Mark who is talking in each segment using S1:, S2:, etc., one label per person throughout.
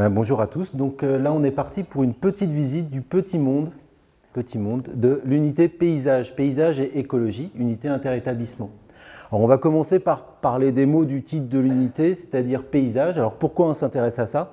S1: Bonjour à tous. Donc là, on est parti pour une petite visite du petit monde de l'unité paysage et écologie, unité interétablissement. Alors, on va commencer par parler des mots du titre de l'unité, c'est-à-dire paysage. Alors pourquoi on s'intéresse à ça?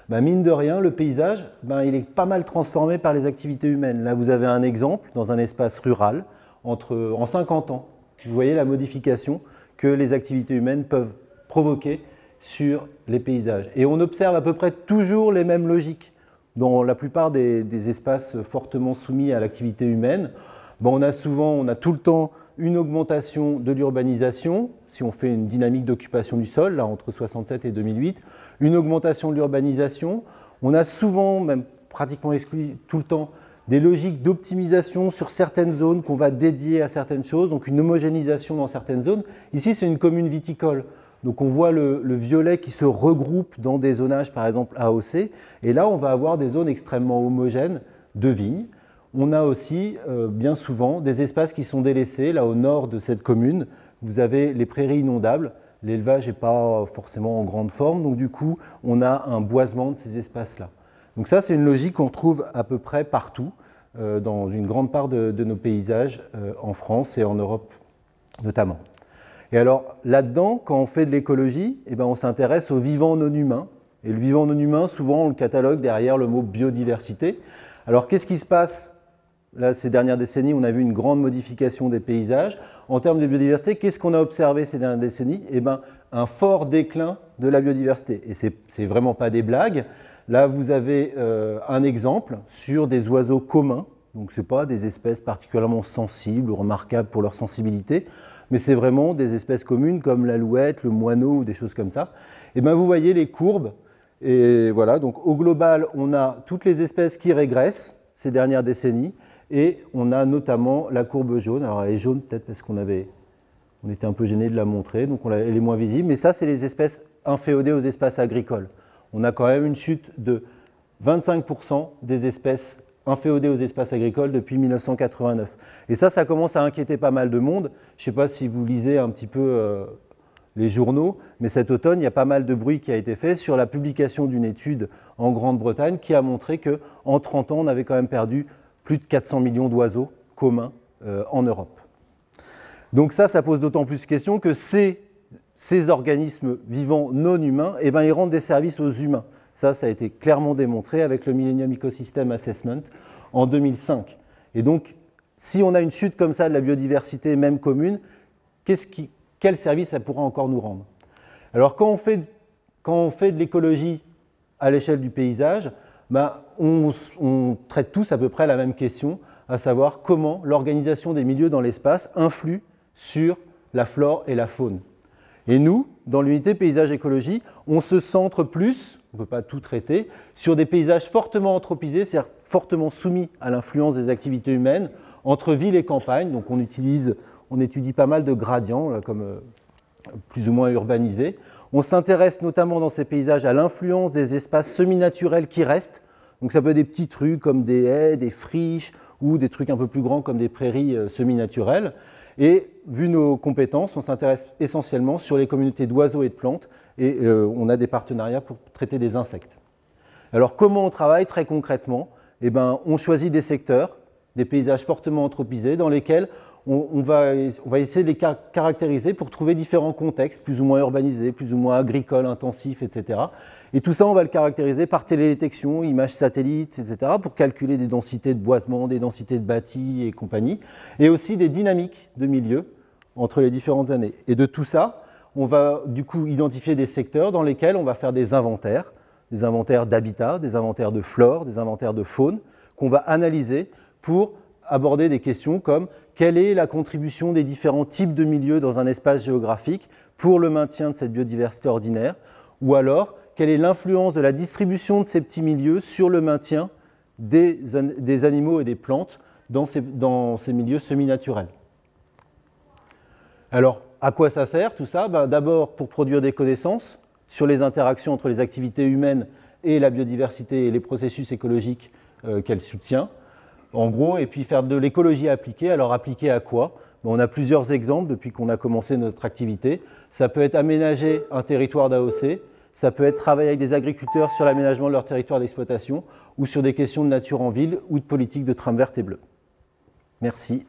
S1: Mine de rien, le paysage, il est pas mal transformé par les activités humaines. Là, vous avez un exemple dans un espace rural en 50 ans. Vous voyez la modification que les activités humaines peuvent provoquer sur les paysages. Et on observe à peu près toujours les mêmes logiques. Dans la plupart des espaces fortement soumis à l'activité humaine, on a tout le temps une augmentation de l'urbanisation, si on fait une dynamique d'occupation du sol, là, entre 67 et 2008, une augmentation de l'urbanisation. On a souvent, même pratiquement exclu tout le temps, des logiques d'optimisation sur certaines zones qu'on va dédier à certaines choses, donc une homogénéisation dans certaines zones. Ici, c'est une commune viticole. Donc on voit le violet qui se regroupe dans des zonages, par exemple AOC, et là on va avoir des zones extrêmement homogènes de vignes. On a aussi bien souvent des espaces qui sont délaissés. Là au nord de cette commune, vous avez les prairies inondables. L'élevage n'est pas forcément en grande forme, donc du coup on a un boisement de ces espaces-là. Donc ça c'est une logique qu'on retrouve à peu près partout, dans une grande part de nos paysages en France et en Europe notamment. Et alors là-dedans, quand on fait de l'écologie, on s'intéresse au vivant non humain. Et le vivant non humain, souvent on le catalogue derrière le mot biodiversité. Alors qu'est-ce qui se passe là, ces dernières décennies? On a vu une grande modification des paysages. En termes de biodiversité, qu'est-ce qu'on a observé ces dernières décennies? Un fort déclin de la biodiversité. Et c'est vraiment pas des blagues. Là, vous avez un exemple sur des oiseaux communs. Donc ce n'est pas des espèces particulièrement sensibles ou remarquables pour leur sensibilité, mais c'est vraiment des espèces communes comme l'alouette, le moineau ou des choses comme ça. Et vous voyez les courbes. Et voilà, donc au global, on a toutes les espèces qui régressent ces dernières décennies. Et on a notamment la courbe jaune. Alors elle est jaune peut-être parce qu'on était un peu gêné de la montrer, donc elle est moins visible. Mais ça, c'est les espèces inféodées aux espaces agricoles. On a quand même une chute de 25% des espèces inféodées aux espaces agricoles depuis 1989. Et ça commence à inquiéter pas mal de monde. Je ne sais pas si vous lisez un petit peu les journaux, mais cet automne, il y a pas mal de bruit qui a été fait sur la publication d'une étude en Grande-Bretagne qui a montré qu'en 30 ans, on avait quand même perdu plus de 400 millions d'oiseaux communs en Europe. Donc ça pose d'autant plus de questions que ces organismes vivants non humains, ils rendent des services aux humains. Ça a été clairement démontré avec le Millennium Ecosystem Assessment en 2005. Et donc, si on a une chute comme ça de la biodiversité, même commune, quel service ça pourra encore nous rendre? Alors, quand on fait de l'écologie à l'échelle du paysage, on traite tous à peu près la même question, à savoir comment l'organisation des milieux dans l'espace influe sur la flore et la faune. Et nous, dans l'unité paysage-écologie, on se centre plus, on ne peut pas tout traiter, sur des paysages fortement anthropisés, c'est-à-dire fortement soumis à l'influence des activités humaines, entre ville et campagne. Donc on étudie pas mal de gradients, là, comme plus ou moins urbanisés. On s'intéresse notamment dans ces paysages à l'influence des espaces semi-naturels qui restent. Donc ça peut être des petits trucs comme des haies, des friches, ou des trucs un peu plus grands comme des prairies semi-naturelles. Et vu nos compétences, on s'intéresse essentiellement sur les communautés d'oiseaux et de plantes et on a des partenariats pour traiter des insectes. Alors comment on travaille très concrètement? On choisit des secteurs, des paysages fortement anthropisés dans lesquels on va essayer de les caractériser pour trouver différents contextes, plus ou moins urbanisés, plus ou moins agricoles, intensifs, etc. Et tout ça, on va le caractériser par télédétection, images satellites, etc., pour calculer des densités de boisement, des densités de bâtis et compagnie, et aussi des dynamiques de milieu entre les différentes années. Et de tout ça, on va du coup identifier des secteurs dans lesquels on va faire des inventaires d'habitat, des inventaires de flore, des inventaires de faune, qu'on va analyser pour aborder des questions comme quelle est la contribution des différents types de milieux dans un espace géographique pour le maintien de cette biodiversité ordinaire, ou alors quelle est l'influence de la distribution de ces petits milieux sur le maintien des animaux et des plantes dans ces milieux semi-naturels. Alors, à quoi ça sert tout ça? D'abord pour produire des connaissances sur les interactions entre les activités humaines et la biodiversité et les processus écologiques qu'elle soutient, en gros, et puis faire de l'écologie appliquée. Alors appliquée à quoi? On a plusieurs exemples depuis qu'on a commencé notre activité. Ça peut être aménager un territoire d'AOC, Ça peut être travailler avec des agriculteurs sur l'aménagement de leur territoire d'exploitation ou sur des questions de nature en ville ou de politique de trame verte et bleue. Merci.